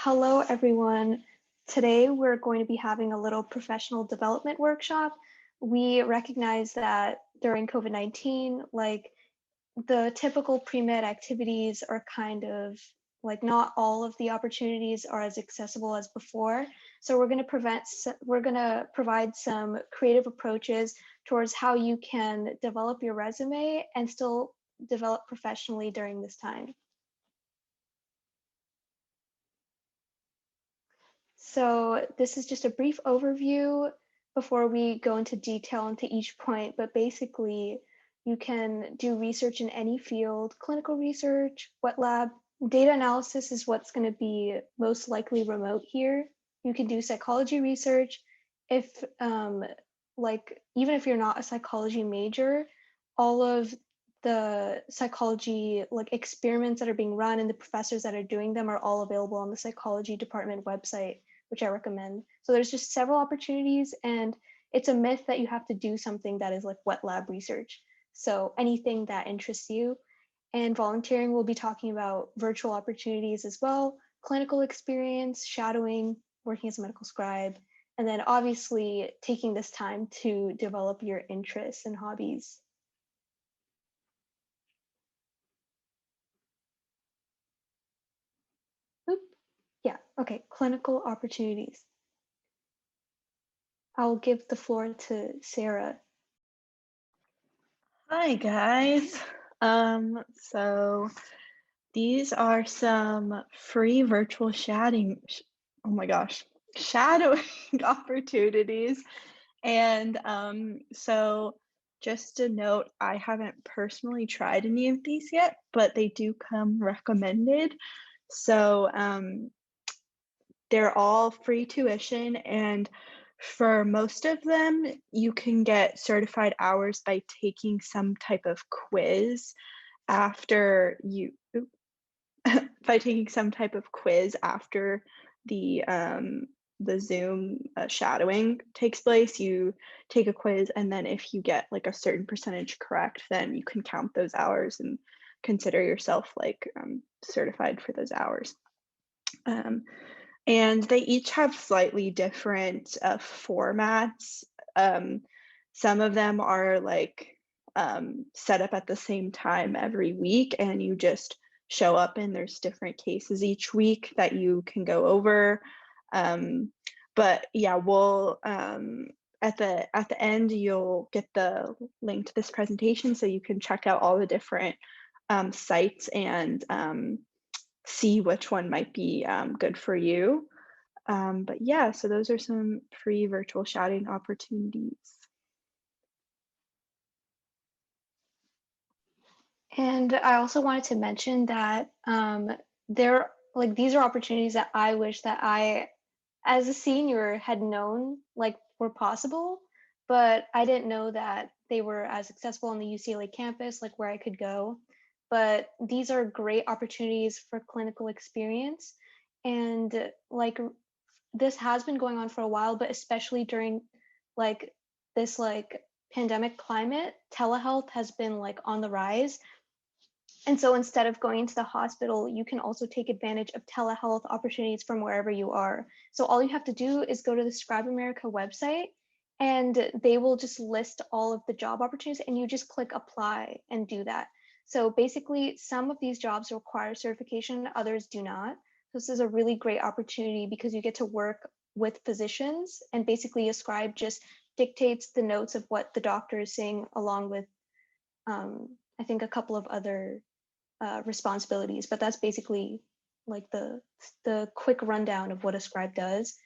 Hello, everyone. Today, we're going to be having a little professional development workshop. We recognize that during COVID-19, the typical pre-med activities are kind of not all of the opportunities are as accessible as before. So we're going to provide some creative approaches towards how you can develop your resume and still develop professionally during this time. So this is just a brief overview before we go into detail into each point, but basically you can do research in any field, clinical research, wet lab, data analysis is what's going to be most likely remote here. You can do psychology research. If even if you're not a psychology major, all of the psychology experiments that are being run and the professors that are doing them are all available on the psychology department website, which I recommend. So there's just several opportunities, and it's a myth that you have to do something that is like wet lab research. So anything that interests you. And volunteering, we'll be talking about virtual opportunities as well, clinical experience, shadowing, working as a medical scribe, and then obviously taking this time to develop your interests and hobbies. Oop. Yeah, okay, clinical opportunities. I'll give the floor to Sarah. Hi guys. So these are some free virtual shadowing opportunities. And so just a note, I haven't personally tried any of these yet, but they do come recommended. So they're all free tuition, and for most of them, you can get certified hours by taking some type of quiz after you by taking some type of quiz after the Zoom shadowing takes place. You take a quiz, and then if you get like a certain percentage correct, then you can count those hours and consider yourself certified for those hours. And they each have slightly different formats. Some of them are set up at the same time every week, and you just show up and there's different cases each week that you can go over. But yeah, we'll at the end you'll get the link to this presentation so you can check out all the different sites and see which one might be good for you. But yeah, so those are some free virtual shadowing opportunities. And I also wanted to mention that these are opportunities that I wish that I, as a senior, had known were possible, but I didn't know that they were as accessible on the UCLA campus, like where I could go. But these are great opportunities for clinical experience, and this has been going on for a while, but especially during this pandemic climate, telehealth has been on the rise. And so instead of going to the hospital, you can also take advantage of telehealth opportunities from wherever you are. So all you have to do is go to the Scribe America website, and they will just list all of the job opportunities, and you just click apply and do that. So basically, some of these jobs require certification, others do not. This is a really great opportunity because you get to work with physicians, and basically a scribe just dictates the notes of what the doctor is saying, along with I think a couple of other responsibilities, but that's basically the quick rundown of what a scribe does.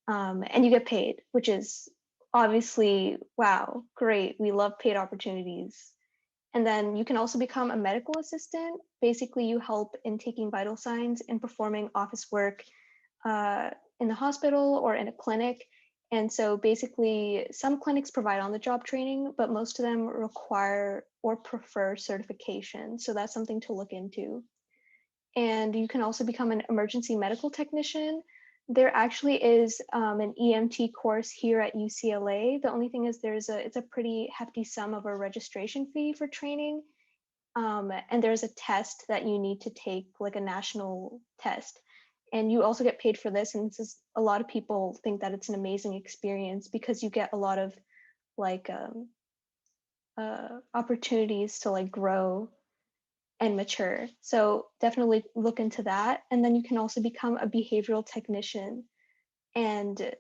And you get paid, which is obviously, wow, great. We love paid opportunities. And then you can also become a medical assistant. Basically, you help in taking vital signs and performing office work in the hospital or in a clinic. And so basically, some clinics provide on-the-job training, but most of them require or prefer certification. So that's something to look into. And you can also become an emergency medical technician. There actually is an EMT course here at UCLA. The only thing is it's a pretty hefty sum of a registration fee for training. And there's a test that you need to take, like a national test. and you also get paid for this. And this is, a lot of people think that it's an amazing experience because you get a lot of like opportunities to like grow and mature. So definitely look into that. And then you can also become a behavioral technician, and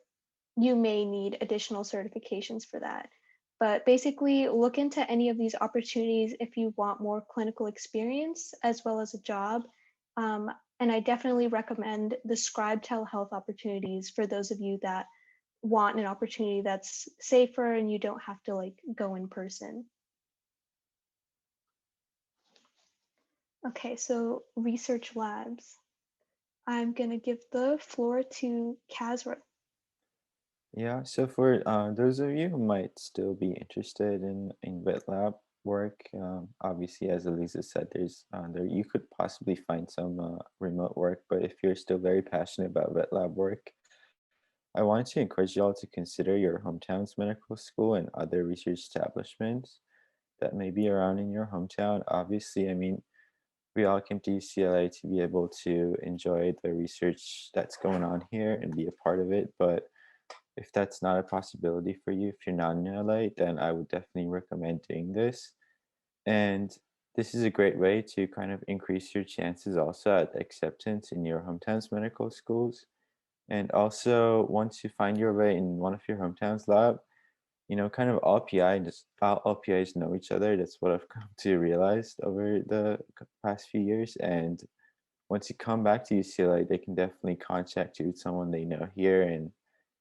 you may need additional certifications for that. But basically, look into any of these opportunities if you want more clinical experience as well as a job. Um, and I definitely recommend the Scribe telehealth opportunities for those of you that want an opportunity that's safer and you don't have to like go in person. Okay, so research labs. I'm gonna give the floor to Kazra. Yeah, so for those of you who might still be interested in wet lab work, obviously, as Elisa said, there's there you could possibly find some remote work. But if you're still very passionate about wet lab work, I wanted to encourage y'all to consider your hometown's medical school and other research establishments that may be around in your hometown. Obviously, I mean, we all came to UCLA to be able to enjoy the research that's going on here and be a part of it, but if that's not a possibility for you, if you're not in LA, then I would definitely recommend doing this. And this is a great way to kind of increase your chances also at acceptance in your hometown's medical schools. And also, once you find your way in one of your hometown's lab, kind of all PIs know each other. That's what I've come to realize over the past few years. And once you come back to UCLA, they can definitely contact you with someone they know here, and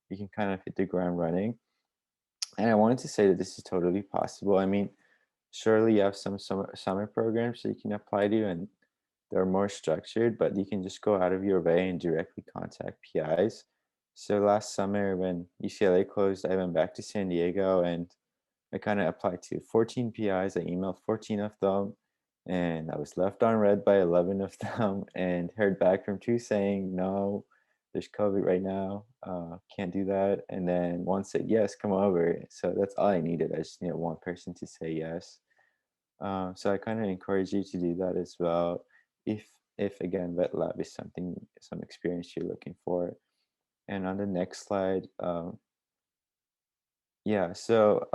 you can kind of hit the ground running. And I wanted to say that this is totally possible. I mean, surely you have some summer programs that you can apply to, and they're more structured, but you can just go out of your way and directly contact PIs. So last summer when UCLA closed, I went back to San Diego and I kind of applied to 14 PIs. I emailed 14 of them, and I was left on red by 11 of them and heard back from two saying, no, there's COVID right now. Can't do that. And then one said, yes, come over. So that's all I needed. I just needed one person to say yes. So I kind of encourage you to do that as well. If, if again, wet lab is some experience you're looking for. And on the next slide, yeah, so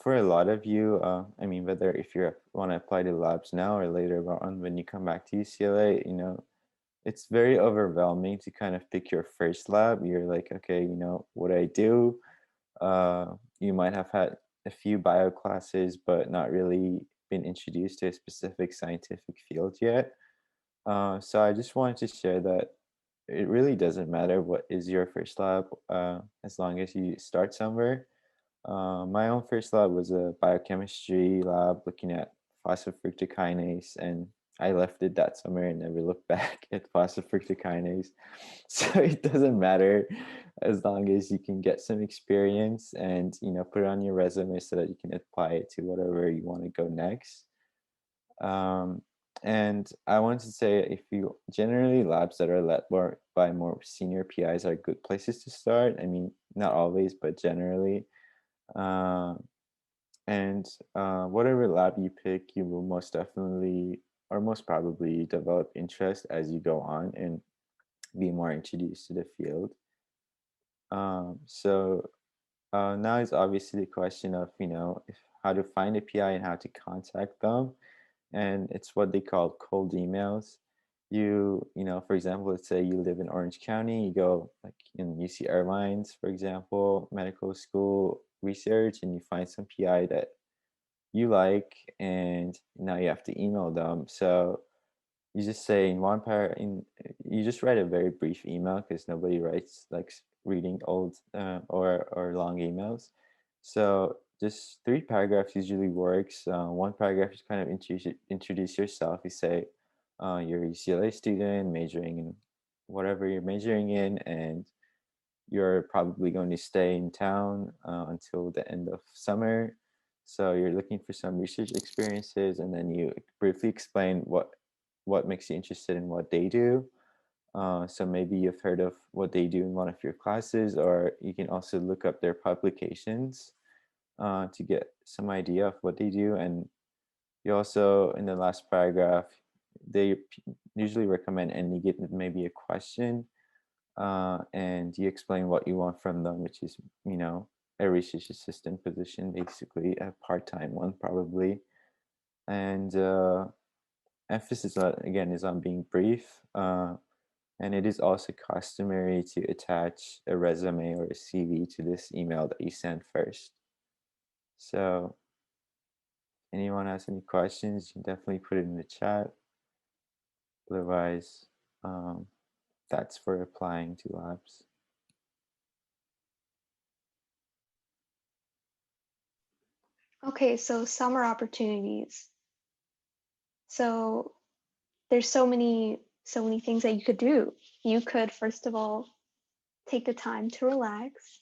for a lot of you, I mean, whether if you want to apply to labs now or later on when you come back to UCLA, it's very overwhelming to kind of pick your first lab. You're like, okay, what do I do? You might have had a few bio classes, but not really been introduced to a specific scientific field yet. So I just wanted to share that it really doesn't matter what is your first lab, as long as you start somewhere. My own first lab was a biochemistry lab looking at phosphofructokinase, and I left it that summer and never looked back at phosphofructokinase. So it doesn't matter as long as you can get some experience and put it on your resume so that you can apply it to whatever you want to go next. Um, and I wanted to say, if you generally labs that are led by more senior PIs are good places to start. I mean, not always, but generally. Uh, and whatever lab you pick, you will most definitely or most probably develop interest as you go on and be more introduced to the field. So now is obviously the question of, if how to find a PI and how to contact them. And it's what they call cold emails. For example, let's say you live in Orange County, you go like in UC Irvine's, for example, medical school research, and you find some PI that you like, and now you have to email them. So you just say in one par in you just write a very brief email because nobody writes like reading old or long emails. So just 3 paragraphs usually works. One paragraph is kind of introduce yourself. You say you're a UCLA student majoring in whatever you're majoring in, and you're probably going to stay in town until the end of summer. So you're looking for some research experiences, and then you briefly explain what makes you interested in what they do. So maybe you've heard of what they do in one of your classes, or you can also look up their publications to get some idea of what they do. And you also, in the last paragraph, they usually recommend ending it with maybe a question and you explain what you want from them, which is, a research assistant position, basically a part-time one probably. And emphasis again is on being brief. And it is also customary to attach a resume or a CV to this email that you send first. So anyone has any questions, you can definitely put it in the chat. Otherwise, that's for applying to labs. Okay, so summer opportunities. So there's so many things that you could do. You could, first of all, take the time to relax.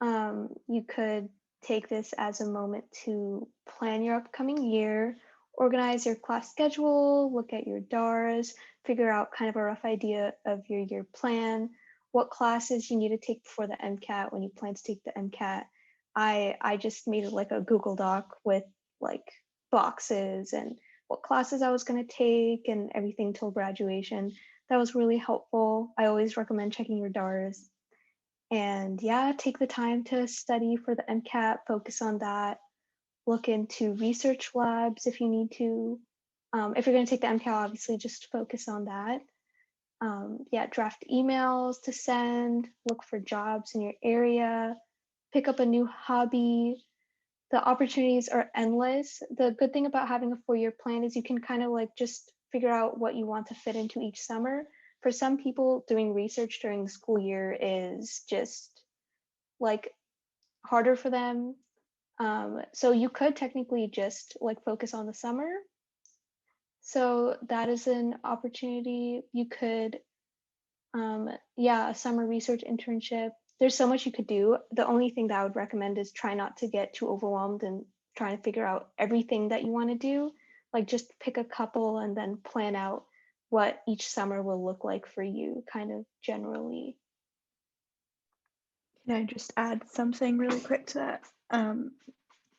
You could take this as a moment to plan your upcoming year, organize your class schedule, look at your DARs, figure out kind of a rough idea of your year plan, what classes you need to take before the MCAT when you plan to take the MCAT. I just made like a Google Doc with like boxes and what classes I was going to take and everything till graduation. That was really helpful. I always recommend checking your DARs. And yeah, take the time to study for the MCAT, focus on that, look into research labs if you need to. If you're going to take the MCAT, obviously just focus on that. Yeah, draft emails to send, look for jobs in your area, pick up a new hobby. The opportunities are endless. The good thing about having a 4-year plan is you can kind of like just figure out what you want to fit into each summer. For some people, doing research during the school year is just like harder for them. So you could technically just like focus on the summer. So that is an opportunity. You could, yeah, a summer research internship. There's so much you could do. The only thing that I would recommend is try not to get too overwhelmed and trying to figure out everything that you want to do. Like just pick a couple and then plan out what each summer will look like for you, kind of generally. Can I just add something really quick to that?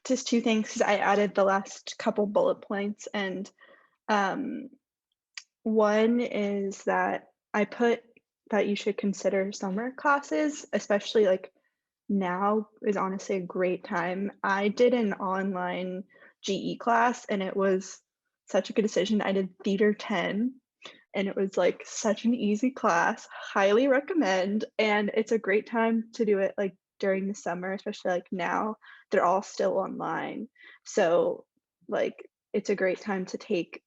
Just two things, because I added the last couple bullet points, and one is that I put that you should consider summer classes, especially like now is honestly a great time. I did an online GE class and it was such a good decision. I did Theater 10 and it was like such an easy class. Highly recommend. And it's a great time to do it like during the summer, especially like now they're all still online. So like it's a great time to take,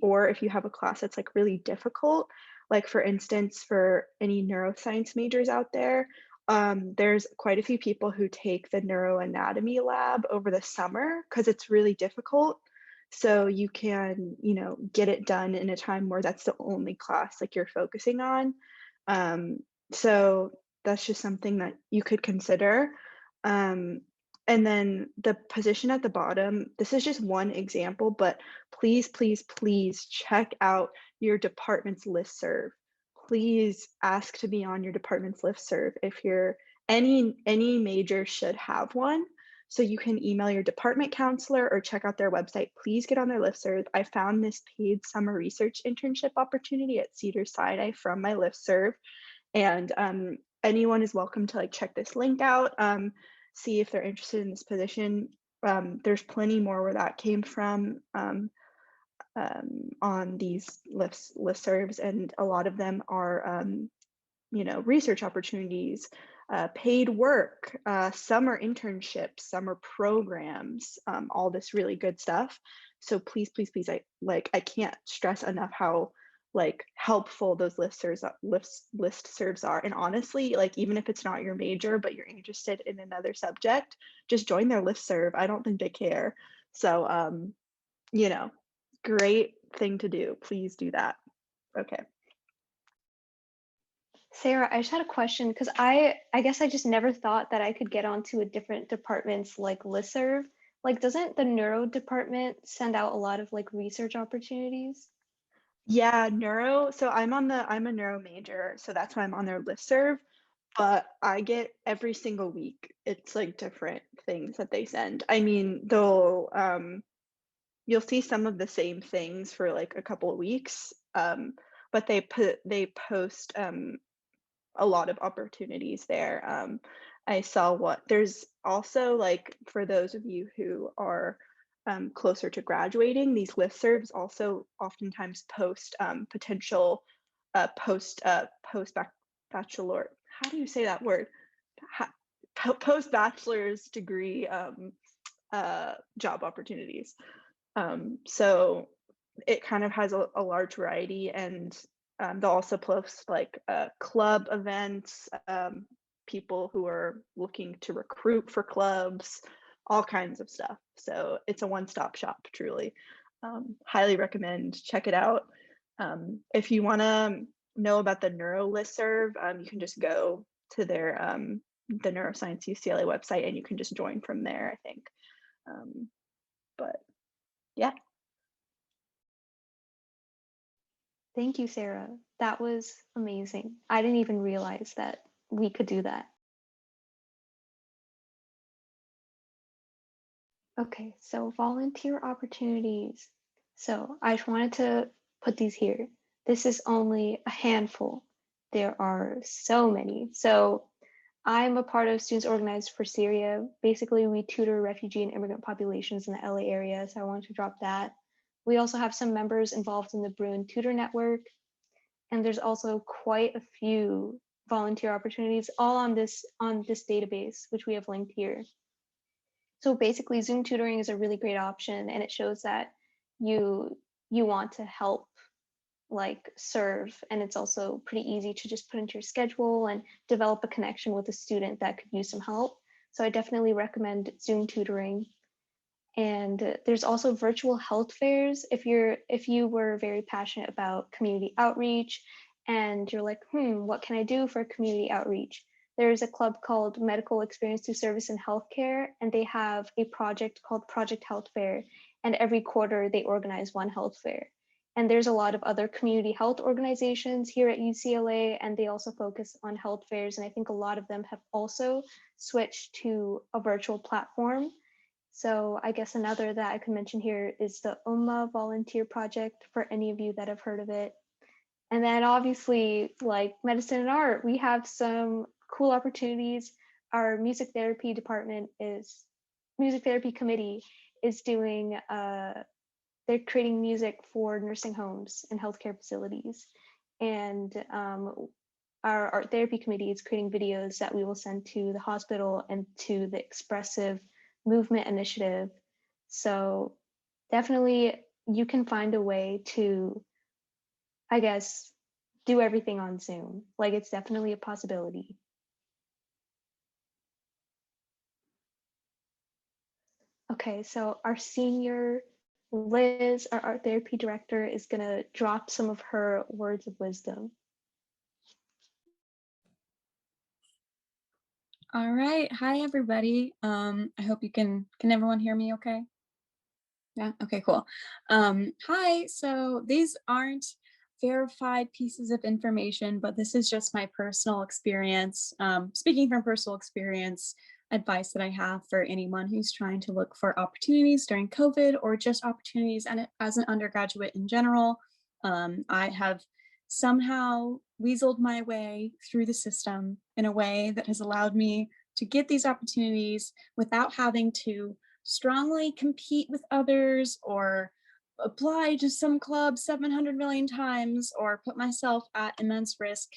or if you have a class that's like really difficult, like for instance, for any neuroscience majors out there, there's quite a few people who take the neuroanatomy lab over the summer because it's really difficult. So you can, get it done in a time where that's the only class like you're focusing on. So that's just something that you could consider. And then the position at the bottom, this is just one example, but please, please, please check out your department's listserv. Please ask to be on your department's listserv. If you're any major should have one. So you can email your department counselor or check out their website. Please get on their listserv. I found this paid summer research internship opportunity at Cedars-Sinai from my listserv. And anyone is welcome to like check this link out, see if they're interested in this position. There's plenty more where that came from on these listservs, and a lot of them are research opportunities, paid work, summer internships, summer programs, all this really good stuff. So please, please, please, I can't stress enough how like helpful those listservs are. And honestly, like even if it's not your major, but you're interested in another subject, just join their listserv. I don't think they care. So, great thing to do. Please do that. Okay. Sarah, I just had a question because I guess I just never thought that I could get onto a different department's like listserv. Like, doesn't the neuro department send out a lot of like research opportunities? Yeah, neuro. So I'm a neuro major, so that's why I'm on their listserv. But I get every single week, it's like different things that they send. I mean, you'll see some of the same things for like a couple of weeks. But but they post a lot of opportunities there. I saw there's also, like, for those of you who are closer to graduating, these listservs also oftentimes post potential bachelor. How do you say that word? Post bachelor's degree job opportunities. So it kind of has a large variety, and they'll also post like club events, people who are looking to recruit for clubs, all kinds of stuff. So it's a one-stop shop, truly. Highly recommend, check it out. If you want to know about the Neuro Listserv, you can just go to their the Neuroscience UCLA website, and you can just join from there, I think. But yeah. Thank you, Sarah. That was amazing. I didn't even realize that we could do that. Okay, so volunteer opportunities. So I just wanted to put these here. This is only a handful. There are so many. So I'm a part of Students Organized for Syria. Basically, we tutor refugee and immigrant populations in the LA area, so I wanted to drop that. We also have some members involved in the Bruin Tutor Network, and there's also quite a few volunteer opportunities all on this database, which we have linked here. So basically, Zoom tutoring is a really great option, and it shows that you want to help, like, serve, and it's also pretty easy to just put into your schedule and develop a connection with a student that could use some help. So I definitely recommend Zoom tutoring. And there's also virtual health fairs. If you were very passionate about community outreach and you're like, what can I do for community outreach? There's a club called Medical Experience Through Service in Healthcare, and they have a project called Project Health Fair. And every quarter they organize one health fair. And there's a lot of other community health organizations here at UCLA, and they also focus on health fairs. And I think a lot of them have also switched to a virtual platform. So I guess another that I could mention here is the UMA Volunteer Project, for any of you that have heard of it. And then obviously, like medicine and art, we have some cool opportunities. Our music therapy committee is doing, they're creating music for nursing homes and healthcare facilities. And our art therapy committee is creating videos that we will send to the hospital and to the Expressive Movement Initiative. So definitely you can find a way to, I guess, do everything on Zoom. Like, it's definitely a possibility. Okay, so our senior Liz, our art therapy director, is gonna drop some of her words of wisdom. All right. Hi, everybody. I hope you can everyone hear me okay? Yeah, okay, cool. Hi, so these aren't verified pieces of information, but this is just my personal experience. Speaking from personal experience, advice that I have for anyone who's trying to look for opportunities during COVID or just opportunities and as an undergraduate in general. I have somehow weaseled my way through the system in a way that has allowed me to get these opportunities without having to strongly compete with others or apply to some club 700 million times or put myself at immense risk.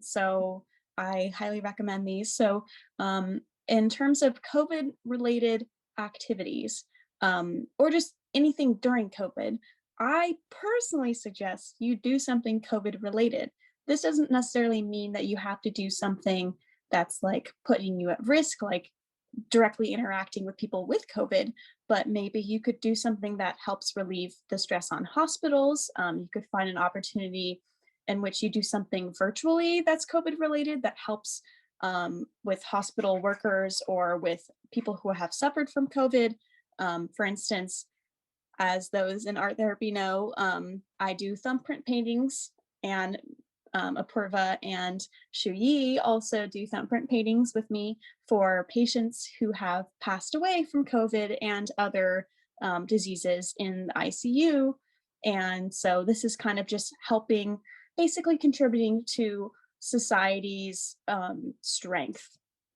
So I highly recommend these. So in terms of COVID related activities, or just anything during COVID, I personally suggest you do something COVID related. This doesn't necessarily mean that you have to do something that's like putting you at risk, like directly interacting with people with COVID, but maybe you could do something that helps relieve the stress on hospitals. You could find an opportunity in which you do something virtually that's COVID related that helps with hospital workers or with people who have suffered from COVID. For instance, as those in art therapy know, I do thumbprint paintings, and Apurva and Shuyi also do thumbprint paintings with me for patients who have passed away from COVID and other diseases in the ICU. And so this is kind of just helping, basically contributing to society's strength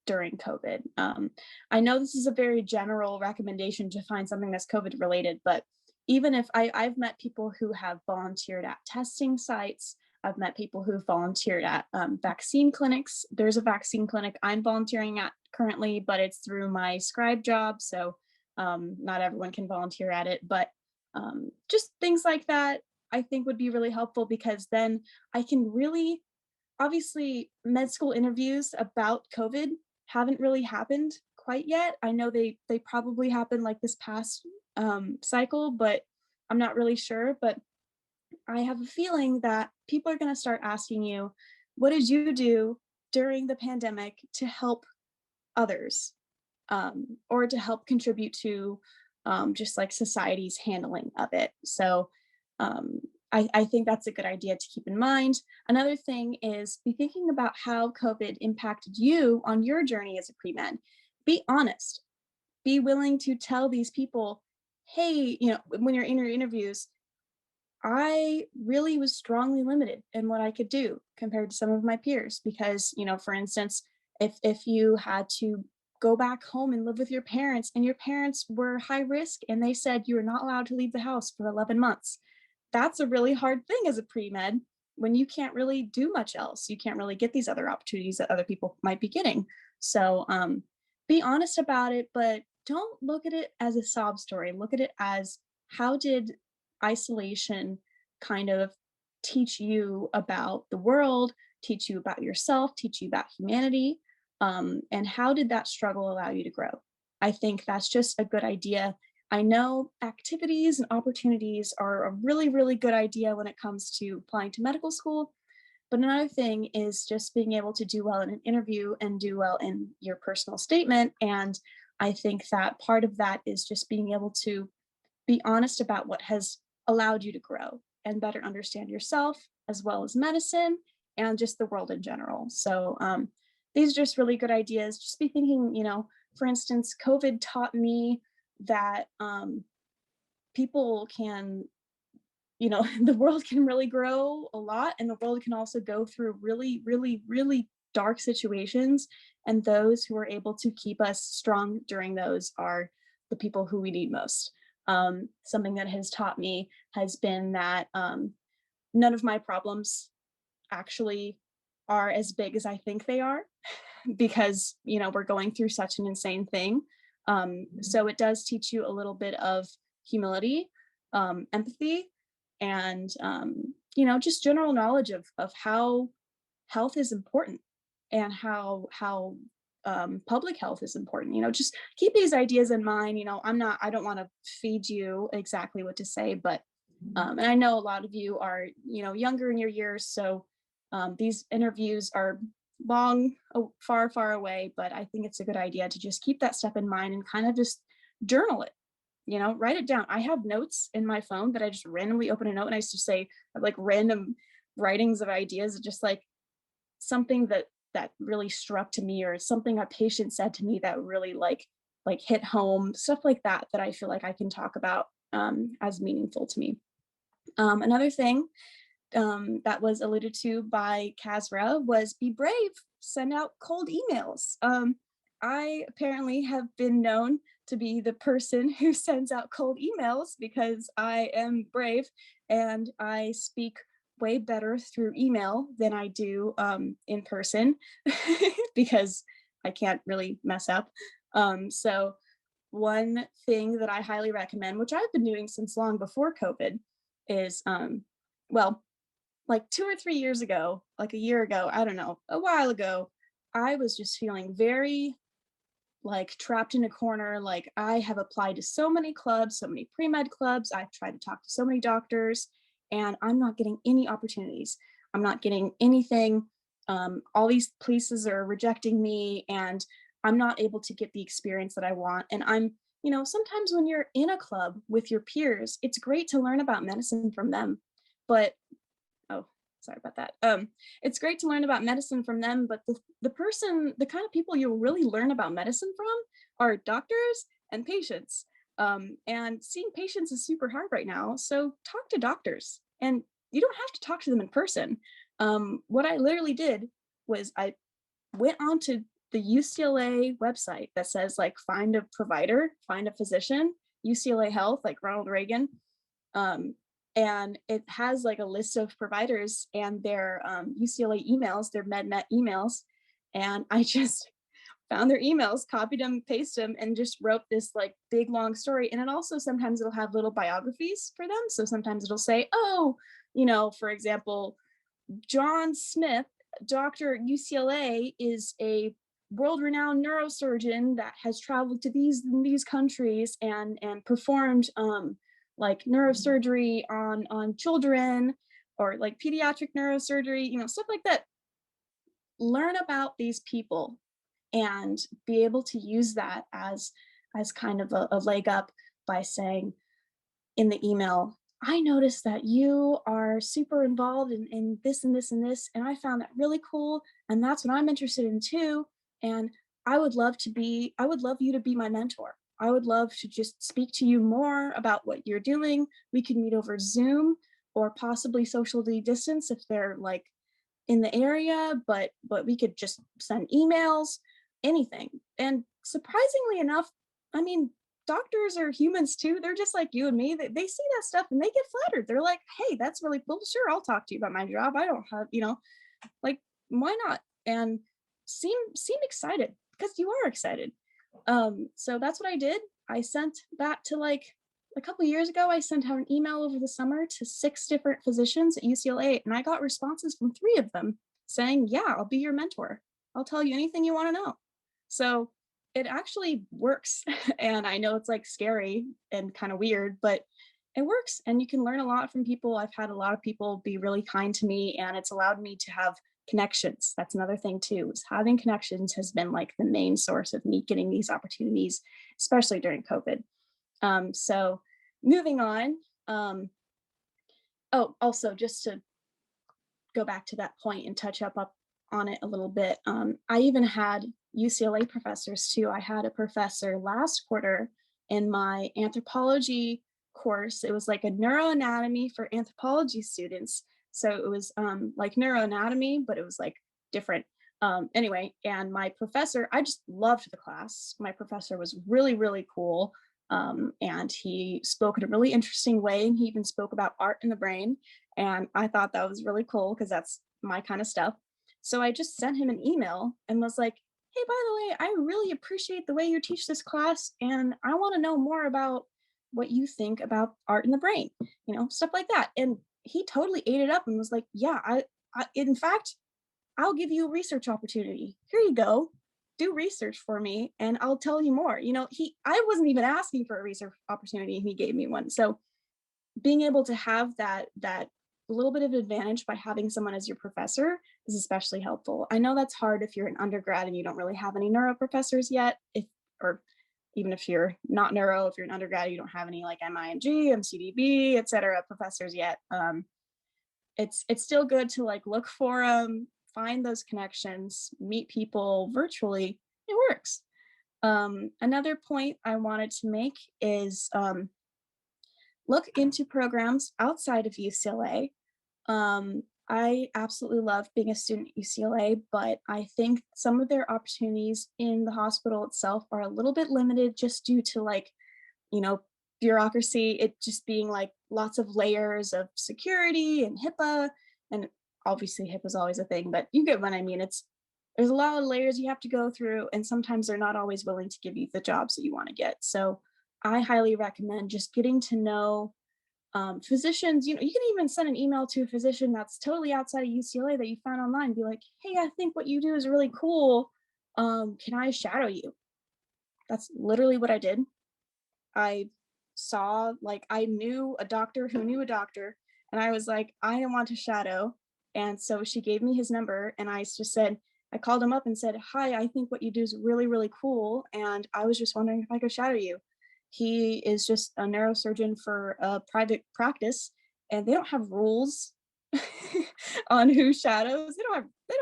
during COVID. I know this is a very general recommendation to find something that's COVID related, but even if I've met people who have volunteered at testing sites, I've met people who've volunteered at vaccine clinics. There's a vaccine clinic I'm volunteering at currently, but it's through my scribe job. So not everyone can volunteer at it, but just things like that I think would be really helpful, because then I can really, obviously med school interviews about COVID haven't really happened quite yet. I know they probably happened like this past cycle, but I'm not really sure. But I have a feeling that people are going to start asking you, what did you do during the pandemic to help others, or to help contribute to just like society's handling of it? So um, I think that's a good idea to keep in mind. Another thing is be thinking about how COVID impacted you on your journey as a pre-med. Be honest. Be willing to tell these people, hey, when you're in your interviews, I really was strongly limited in what I could do compared to some of my peers because, for instance, if you had to go back home and live with your parents and your parents were high risk and they said you were not allowed to leave the house for 11 months, that's a really hard thing as a pre-med when you can't really do much else. You can't really get these other opportunities that other people might be getting. So be honest about it, but don't look at it as a sob story. Look at it as, how did isolation kind of teach you about the world, teach you about yourself, teach you about humanity, and how did that struggle allow you to grow? I think that's just a good idea. I know activities and opportunities are a really, really good idea when it comes to applying to medical school. But another thing is just being able to do well in an interview and do well in your personal statement. And I think that part of that is just being able to be honest about what has allowed you to grow and better understand yourself as well as medicine and just the world in general. So these are just really good ideas. Just be thinking, for instance, COVID taught me that people can, the world can really grow a lot, and the world can also go through really, really, really dark situations. And those who are able to keep us strong during those are the people who we need most. Something that has taught me has been that none of my problems actually are as big as I think they are because, we're going through such an insane thing. So it does teach you a little bit of humility, empathy, and, just general knowledge of how health is important and how public health is important. Just keep these ideas in mind. I don't want to feed you exactly what to say, but and I know a lot of you are, younger in your years, so these interviews are long, far, far away, but I think it's a good idea to just keep that stuff in mind and kind of just journal it, write it down. I have notes in my phone that I just randomly open a note and I just say like random writings of ideas, just like something that really struck to me, or something a patient said to me that really like hit home, stuff like that I feel like I can talk about as meaningful to me. Another thing that was alluded to by Kazra was be brave, send out cold emails. I apparently have been known to be the person who sends out cold emails because I am brave and I speak way better through email than I do in person because I can't really mess up. So one thing that I highly recommend, which I've been doing since long before COVID, is like 2 or 3 years ago, like a year ago, I don't know, a while ago, I was just feeling very like trapped in a corner. Like I have applied to so many clubs, so many pre-med clubs. I've tried to talk to so many doctors and I'm not getting any opportunities. I'm not getting anything. All these places are rejecting me and I'm not able to get the experience that I want. And sometimes when you're in a club with your peers, it's great to learn about medicine from them. But oh, sorry about that. It's great to learn about medicine from them, but the kind of people you'll really learn about medicine from are doctors and patients. And seeing patients is super hard right now. So talk to doctors, and you don't have to talk to them in person. What I literally did was I went onto the UCLA website that says like find a provider, find a physician, UCLA Health, like Ronald Reagan. Um, and it has like a list of providers and their UCLA emails, their MedNet emails. And I just found their emails, copied them, pasted them, and just wrote this like big long story. And it also sometimes it'll have little biographies for them. So sometimes it'll say, oh, for example, John Smith, doctor at UCLA, is a world-renowned neurosurgeon that has traveled to these countries and performed like neurosurgery on children, or like pediatric neurosurgery, stuff like that. Learn about these people and be able to use that as kind of a leg up by saying in the email, I noticed that you are super involved in this and this and this, and I found that really cool, and that's what I'm interested in too. And I would love you to be my mentor. I would love to just speak to you more about what you're doing. We could meet over Zoom or possibly socially distance if they're like in the area, but we could just send emails, anything. And surprisingly enough, I mean, doctors are humans too. They're just like you and me. They see that stuff and they get flattered. They're like, hey, that's really cool. Sure, I'll talk to you about my job. I don't have, like, why not? And seem excited, because you are excited. So that's what I did. I sent that to like a couple years ago. I sent out an email over the summer to 6 different physicians at UCLA, and I got responses from 3 of them saying, yeah, I'll be your mentor. I'll tell you anything you want to know. So it actually works. And I know it's like scary and kind of weird, but it works, and you can learn a lot from people. I've had a lot of people be really kind to me, and it's allowed me to have connections. That's another thing too, is having connections has been like the main source of me getting these opportunities, especially during COVID. So moving on. Oh, also just to go back to that point and touch up on it a little bit. I even had UCLA professors too. I had a professor last quarter in my anthropology course. It was like a neuroanatomy for anthropology students. So it was like neuroanatomy, but it was like different. Anyway, and my professor, I just loved the class. My professor was really, really cool. And he spoke in a really interesting way. And he even spoke about art in the brain. And I thought that was really cool because that's my kind of stuff. So I just sent him an email and was like, hey, by the way, I really appreciate the way you teach this class, and I want to know more about what you think about art in the brain, stuff like that. And he totally ate it up and was like, yeah, I in fact, I'll give you a research opportunity. Here you go. Do research for me and I'll tell you more. I wasn't even asking for a research opportunity and he gave me one. So being able to have that little bit of advantage by having someone as your professor is especially helpful. I know that's hard if you're an undergrad and you don't really have any neuro professors yet, or even if you're not neuro, if you're an undergrad, you don't have any like MIMG, MCDB, etc. professors yet. It's still good to like look for them, find those connections, meet people virtually. It works. Another point I wanted to make is look into programs outside of UCLA. I absolutely love being a student at UCLA, but I think some of their opportunities in the hospital itself are a little bit limited just due to like, bureaucracy, it just being like lots of layers of security and HIPAA, and obviously HIPAA is always a thing, but you get what I mean. There's a lot of layers you have to go through, and sometimes they're not always willing to give you the jobs that you want to get. So I highly recommend just getting to know physicians. You can even send an email to a physician that's totally outside of UCLA that you found online and be like, hey, I think what you do is really cool. Can I shadow you? That's literally what I did. I saw, like, I knew a doctor who knew a doctor, and I was like, I want to shadow. And so she gave me his number, and I just said, I called him up and said, hi, I think what you do is really, really cool. And I was just wondering if I could shadow you. He is just a neurosurgeon for a private practice, and they don't have rules on who shadows. They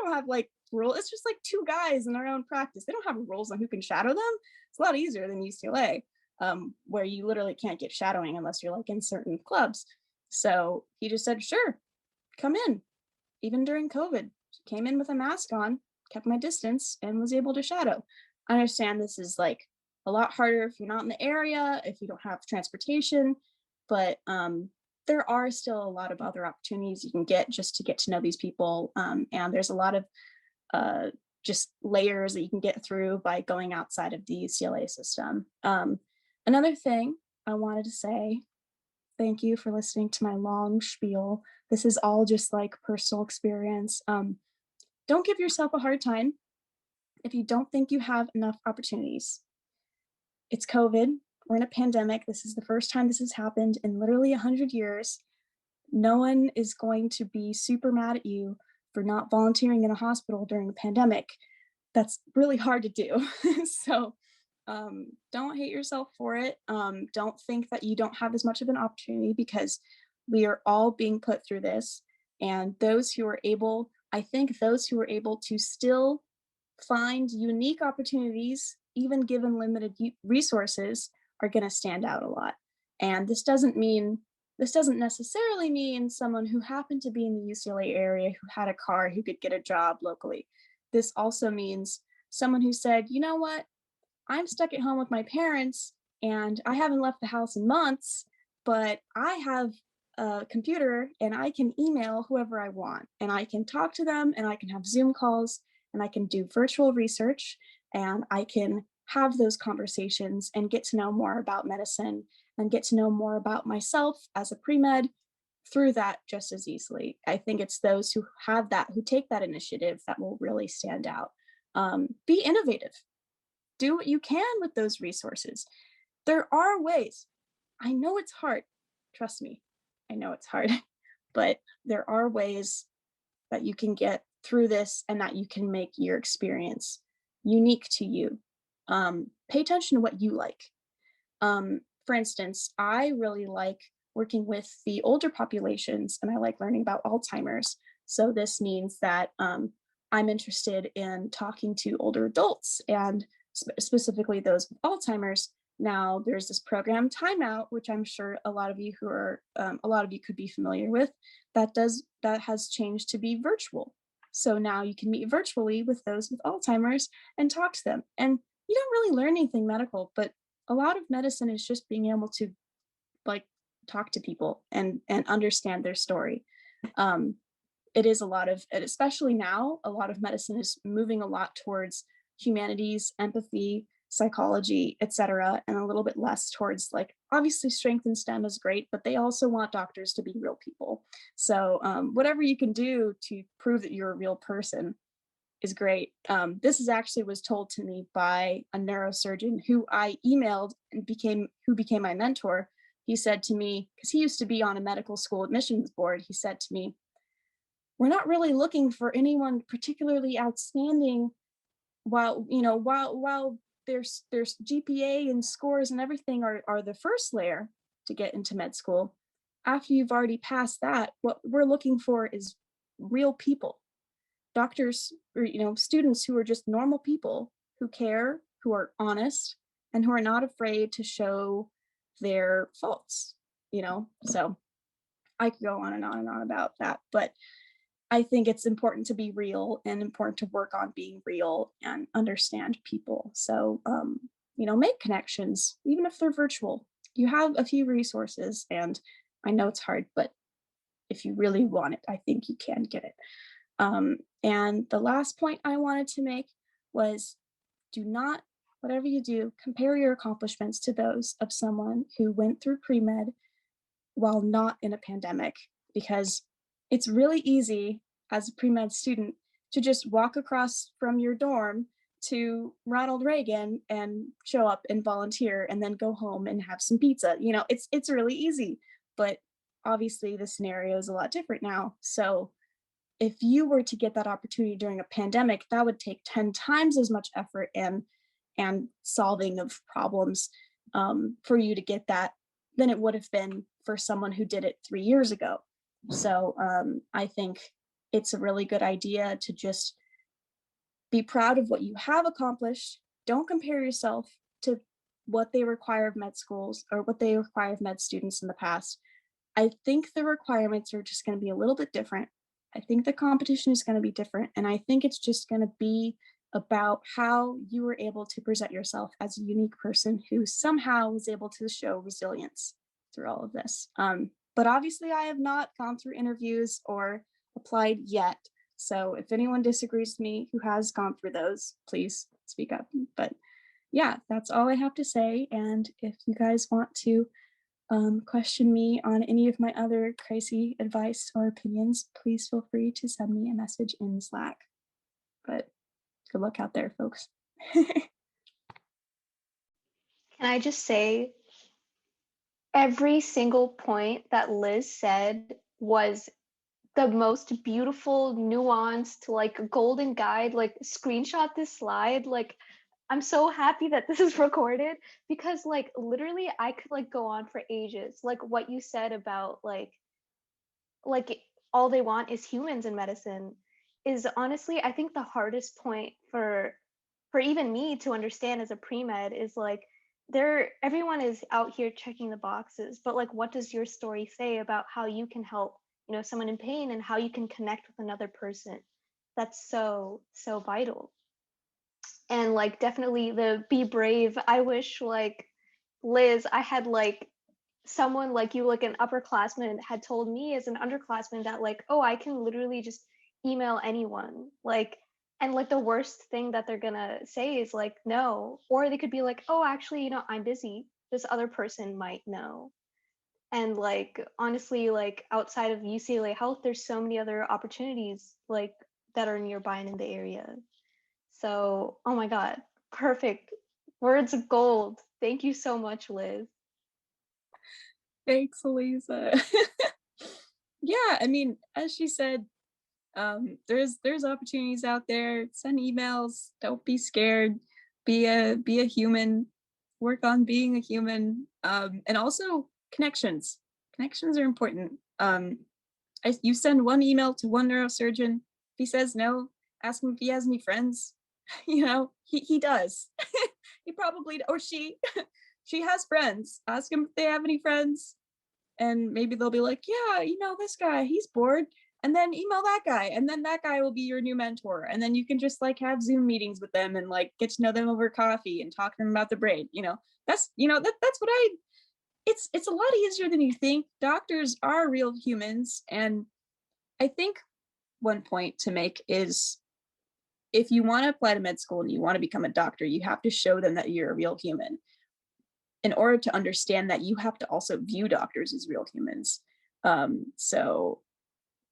don't have like rules. It's just like 2 guys in their own practice. They don't have rules on who can shadow them. It's a lot easier than UCLA. where you literally can't get shadowing unless you're like in certain clubs. So he just said, sure, come in. Even during COVID, came in with a mask on, kept my distance, and was able to shadow. I understand this is like a lot harder if you're not in the area, if you don't have transportation, but there are still a lot of other opportunities you can get just to get to know these people. And there's a lot of just layers that you can get through by going outside of the UCLA system. Another thing I wanted to say, thank you for listening to my long spiel. This is all just like personal experience. Don't give yourself a hard time if you don't think you have enough opportunities. It's COVID. We're in a pandemic. This is the first time this has happened in literally 100 years. No one is going to be super mad at you for not volunteering in a hospital during a pandemic. That's really hard to do. So don't hate yourself for it. Don't think that you don't have as much of an opportunity, because we are all being put through this. And those who are able, I think those who are able to still find unique opportunities, even given limited resources, are going to stand out a lot. And this doesn't necessarily mean someone who happened to be in the UCLA area, who had a car, who could get a job locally. This also means someone who said, you know what, I'm stuck at home with my parents and I haven't left the house in months, but I have a computer and I can email whoever I want, and I can talk to them, and I can have Zoom calls, and I can do virtual research, and I can have those conversations and get to know more about medicine and get to know more about myself as a pre-med through that just as easily. I think it's those who have that, who take that initiative, that will really stand out. Be innovative. Do what you can with those resources. There are ways. I know it's hard. Trust me, I know it's hard, but there are ways that you can get through this and that you can make your experience unique to you. Pay attention to what you like. For instance, I really like working with the older populations, and I like learning about Alzheimer's. So this means that I'm interested in talking to older adults, and specifically those with Alzheimer's. Now there's this program Timeout, which I'm sure a lot of you could be familiar with, that has changed to be virtual. So now you can meet virtually with those with Alzheimer's and talk to them. And you don't really learn anything medical, but a lot of medicine is just being able to like talk to people and understand their story. It is a lot of, especially now, a lot of medicine is moving a lot towards humanities, empathy, psychology, etc., and a little bit less towards, like, obviously strength and STEM is great, but they also want doctors to be real people. So whatever you can do to prove that you're a real person is great. This is actually was told to me by a neurosurgeon who I emailed and who became my mentor. He said to me, because he used to be on a medical school admissions board, he said to me, we're not really looking for anyone particularly outstanding while there's GPA and scores and everything are the first layer to get into med school. After you've already passed that, what we're looking for is real people, doctors, or students who are just normal people who care, who are honest, and who are not afraid to show their faults. So I could go on and on and on about that, but I think it's important to be real and important to work on being real and understand people. So, make connections, even if they're virtual. You have a few resources, and I know it's hard, but if you really want it, I think you can get it. And the last point I wanted to make was, do not, whatever you do, compare your accomplishments to those of someone who went through pre-med while not in a pandemic, because it's really easy as a pre-med student to just walk across from your dorm to Ronald Reagan and show up and volunteer and then go home and have some pizza. It's really easy, but obviously the scenario is a lot different now. So if you were to get that opportunity during a pandemic, that would take 10 times as much effort and solving of problems for you to get that than it would have been for someone who did it 3 years ago. So I think it's a really good idea to just be proud of what you have accomplished. Don't compare yourself to what they require of med schools or what they require of med students in the past, I think the requirements are just going to be a little bit different. I think the competition is going to be different. And I think it's just going to be about how you were able to present yourself as a unique person who somehow was able to show resilience through all of this. But obviously, I have not gone through interviews or applied yet. So if anyone disagrees with me who has gone through those, please speak up. But yeah, that's all I have to say. And if you guys want to question me on any of my other crazy advice or opinions, please feel free to send me a message in Slack. But good luck out there, folks. Can I just say, every single point that Liz said was the most beautiful, nuanced, like golden guide. Like, screenshot this slide. Like, I'm so happy that this is recorded, because like literally I could like go on for ages. Like what you said about like all they want is humans in medicine is honestly, I think the hardest point for even me to understand as a pre-med is like, everyone is out here checking the boxes, but like what does your story say about how you can help, someone in pain, and how you can connect with another person? That's so vital. And like definitely the be brave. I wish, like, Liz, I had like someone like you, like an upperclassman, had told me as an underclassman that like, oh, I can literally just email anyone, like, and like the worst thing that they're gonna say is like no, or they could be like, oh, actually, I'm busy, this other person might know. And like honestly, like outside of UCLA Health, there's so many other opportunities like that are nearby and in the area. So, oh my God, perfect. Words of gold. Thank you so much, Liz. Thanks, Elisa. Yeah, I mean, as she said, there's opportunities out there. Send emails. Don't be scared. Be a human. Work on being a human. And also connections. Connections are important. You send one email to one neurosurgeon. If he says no, ask him if he has any friends. He does. He probably, or she has friends. Ask him if they have any friends, and maybe they'll be like, yeah, this guy, he's bored. And then email that guy, and then that guy will be your new mentor. And then you can just like have Zoom meetings with them and like get to know them over coffee and talk to them about the brain. That's that's what it's a lot easier than you think. Doctors are real humans. And I think one point to make is, if you want to apply to med school and you want to become a doctor, you have to show them that you're a real human. In order to understand that, you have to also view doctors as real humans. So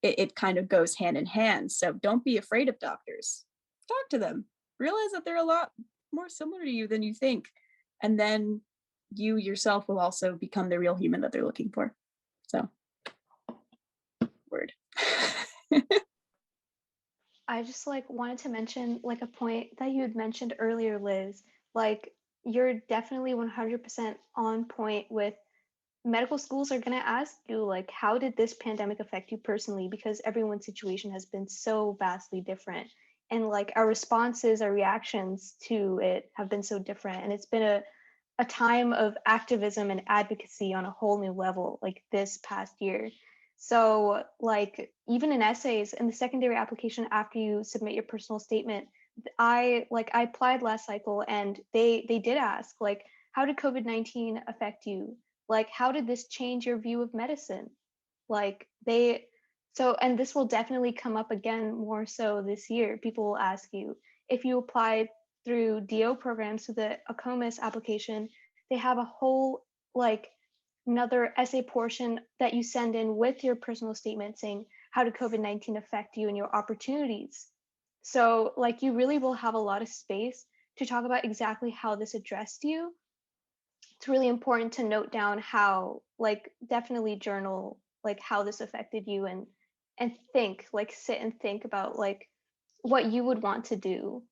it kind of goes hand in hand. So don't be afraid of doctors. Talk to them. Realize that they're a lot more similar to you than you think. And then you yourself will also become the real human that they're looking for. So, word. I just like wanted to mention like a point that you had mentioned earlier, Liz. Like, you're definitely 100% on point with medical schools are going to ask you like, how did this pandemic affect you personally, because everyone's situation has been so vastly different, and like our responses, our reactions to it have been so different, and it's been a time of activism and advocacy on a whole new level like this past year. So like even in essays in the secondary application, after you submit your personal statement, I applied last cycle, and they did ask like, how did COVID-19 affect you? Like, how did this change your view of medicine? Like and this will definitely come up again more so this year. People will ask you if you applied through DO programs to the ACOMAS application, they have a whole like another essay portion that you send in with your personal statement saying, how did COVID-19 affect you and your opportunities? So like you really will have a lot of space to talk about exactly how this addressed you. It's really important to note down how, like, definitely journal like how this affected you, and think, like sit and think about like what you would want to do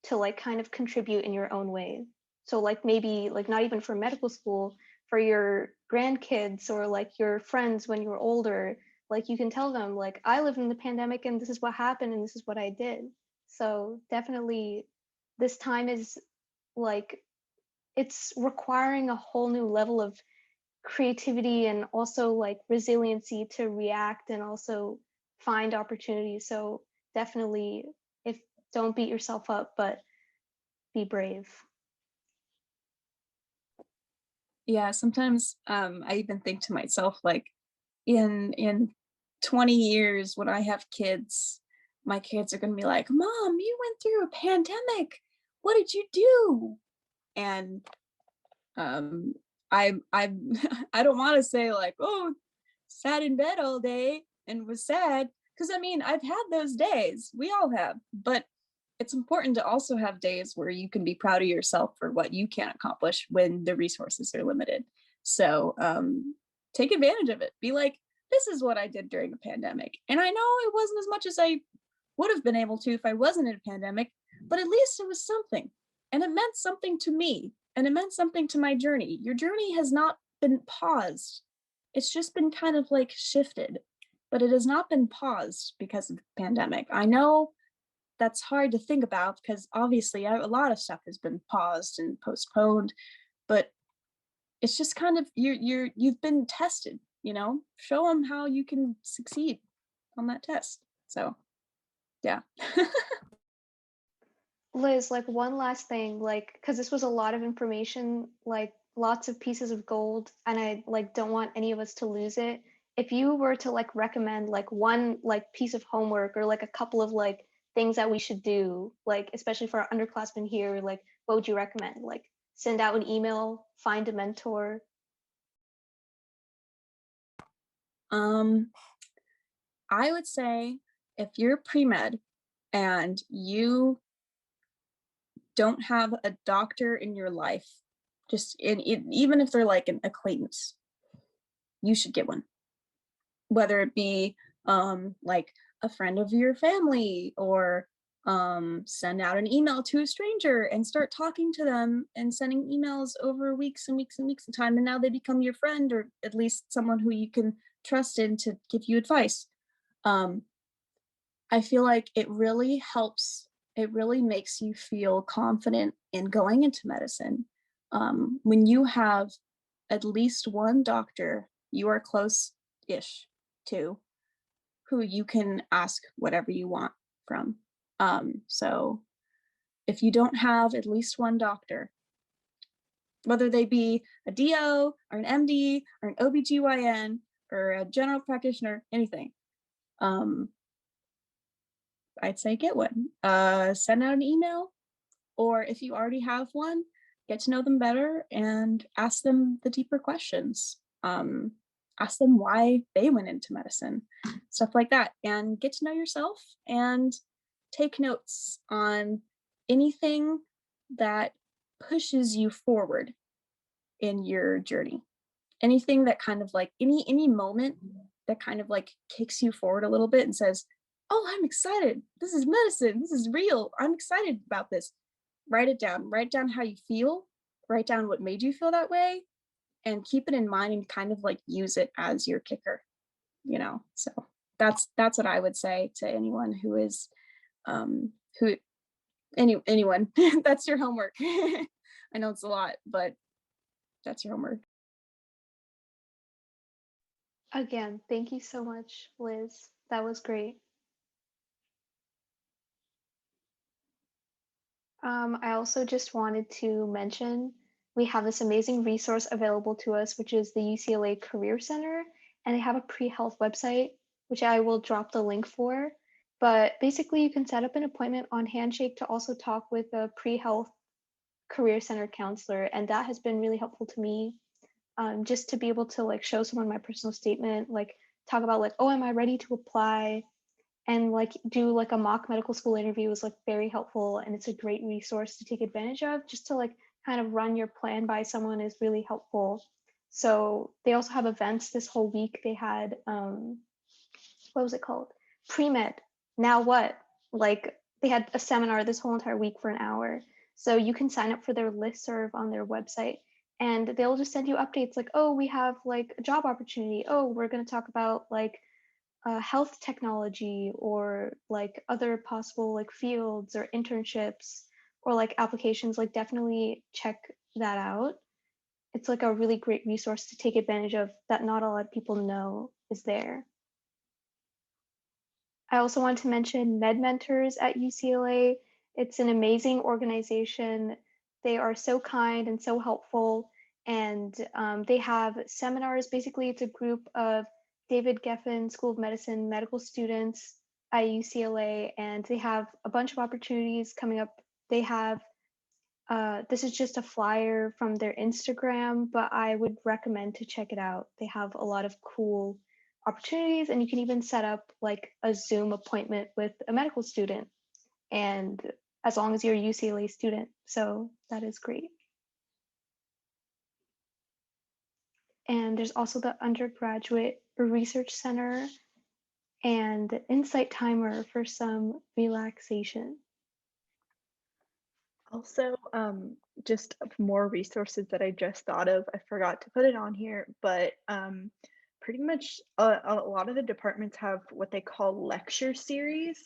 to like kind of contribute in your own way. So like maybe like not even for medical school, for your grandkids or like your friends when you're older, like you can tell them like, I lived in the pandemic and this is what happened and this is what I did. So definitely this time is like it's requiring a whole new level of creativity and also like resiliency to react and also find opportunities. So definitely, if don't beat yourself up, but be brave. Yeah, sometimes I even think to myself, like, in 20 years when I have kids, my kids are gonna be like, "Mom, you went through a pandemic. What did you do?" And um I I don't want to say like, "Oh, sat in bed all day and was sad," because I mean, I've had those days. We all have. But it's important to also have days where you can be proud of yourself for what you can accomplish when the resources are limited. So take advantage of it. Be like, this is what I did during a pandemic. And I know it wasn't as much as I would have been able to if I wasn't in a pandemic, but at least it was something. And it meant something to me. And it meant something to my journey. Your journey has not been paused. It's just been kind of like shifted, but it has not been paused because of the pandemic. I know that's hard to think about because obviously a lot of stuff has been paused and postponed, but it's just kind of you've been tested, show them how you can succeed on that test. So yeah. Liz, like one last thing, like, because this was a lot of information, like lots of pieces of gold, and I like don't want any of us to lose it. If you were to like recommend like one like piece of homework or like a couple of like things that we should do, like especially for our underclassmen here, like what would you recommend? Like send out an email, find a mentor. I would say if you're pre-med and you don't have a doctor in your life, just even if they're like an acquaintance, you should get one. Whether it be like a friend of your family or send out an email to a stranger and start talking to them and sending emails over weeks and weeks and weeks of time. And now they become your friend or at least someone who you can trust in to give you advice. I feel like it really helps. It really makes you feel confident in going into medicine. When you have at least one doctor you are close-ish to who you can ask whatever you want from. So if you don't have at least one doctor, whether they be a DO or an MD or an OBGYN or a general practitioner, anything, I'd say get one. Send out an email, or if you already have one, get to know them better and ask them the deeper questions. Ask them why they went into medicine, stuff like that, and get to know yourself and take notes on anything that pushes you forward in your journey. Anything that kind of like any moment that kind of like kicks you forward a little bit and says, "Oh, I'm excited. This is medicine. This is real. I'm excited about this." Write it down. Write down how you feel. Write down what made you feel that way, and keep it in mind and kind of like use it as your kicker. So that's what I would say to anyone who is who anyone. That's your homework. I know it's a lot, but that's your homework. Again, thank you so much, Liz. That was great. I also just wanted to mention we have this amazing resource available to us, which is the UCLA Career Center, and they have a pre-health website, which I will drop the link for. But basically, you can set up an appointment on Handshake to also talk with a pre-health career center counselor, and that has been really helpful to me. Just to be able to like show someone my personal statement, like talk about like, oh, am I ready to apply? And like do like a mock medical school interview is like very helpful, and it's a great resource to take advantage of. Just to like kind of run your plan by someone is really helpful. So they also have events this whole week. They had what was it called, pre-med, now what, like they had a seminar this whole entire week for an hour. So you can sign up for their listserv on their website, and they'll just send you updates like, oh, we have like a job opportunity, oh, we're going to talk about like health technology or like other possible like fields or internships, or like applications, like definitely check that out. It's like a really great resource to take advantage of that not a lot of people know is there. I also want to mention Med Mentors at UCLA. It's an amazing organization. They are so kind and so helpful, and they have seminars. Basically, it's a group of David Geffen School of Medicine medical students at UCLA, and they have a bunch of opportunities coming up. They have this is just a flyer from their Instagram, but I would recommend to check it out. They have a lot of cool opportunities, and you can even set up like a Zoom appointment with a medical student, and as long as you're a UCLA student. So that is great. And there's also the undergraduate research center and the insight timer for some relaxation. Also, just more resources that I just thought of. I forgot to put it on here, but pretty much a lot of the departments have what they call lecture series,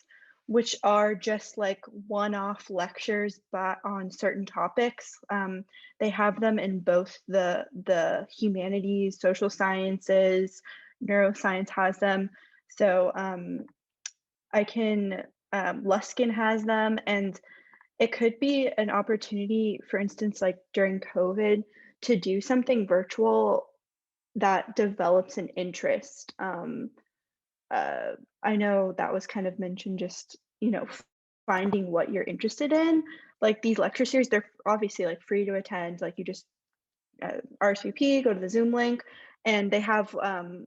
which are just like one-off lectures but on certain topics. They have them in both the humanities, social sciences, neuroscience has them. So I can Luskin has them, and it could be an opportunity, for instance, like during COVID, to do something virtual that develops an interest. I know that was kind of mentioned, just, finding what you're interested in. Like these lecture series, they're obviously like free to attend. Like you just RSVP, go to the Zoom link, and they have a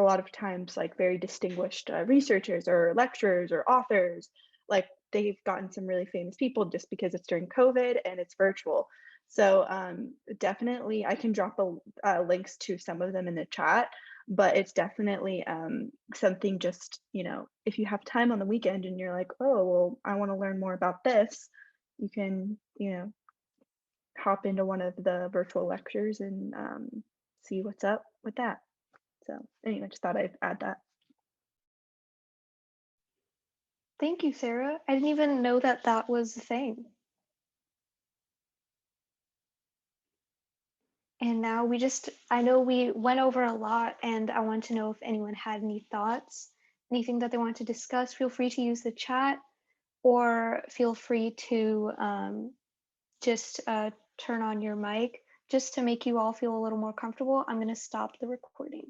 lot of times like very distinguished researchers or lecturers or authors. Like they've gotten some really famous people just because it's during COVID and it's virtual. So definitely, I can drop links to some of them in the chat, but it's definitely something, just, if you have time on the weekend and you're like, oh, well, I want to learn more about this, you can, hop into one of the virtual lectures and see what's up with that. So anyway, just thought I'd add that. Thank you, Sarah. I didn't even know that that was a thing. And now I know we went over a lot, and I want to know if anyone had any thoughts, anything that they want to discuss. Feel free to use the chat, or feel free to just turn on your mic just to make you all feel a little more comfortable. I'm going to stop the recording.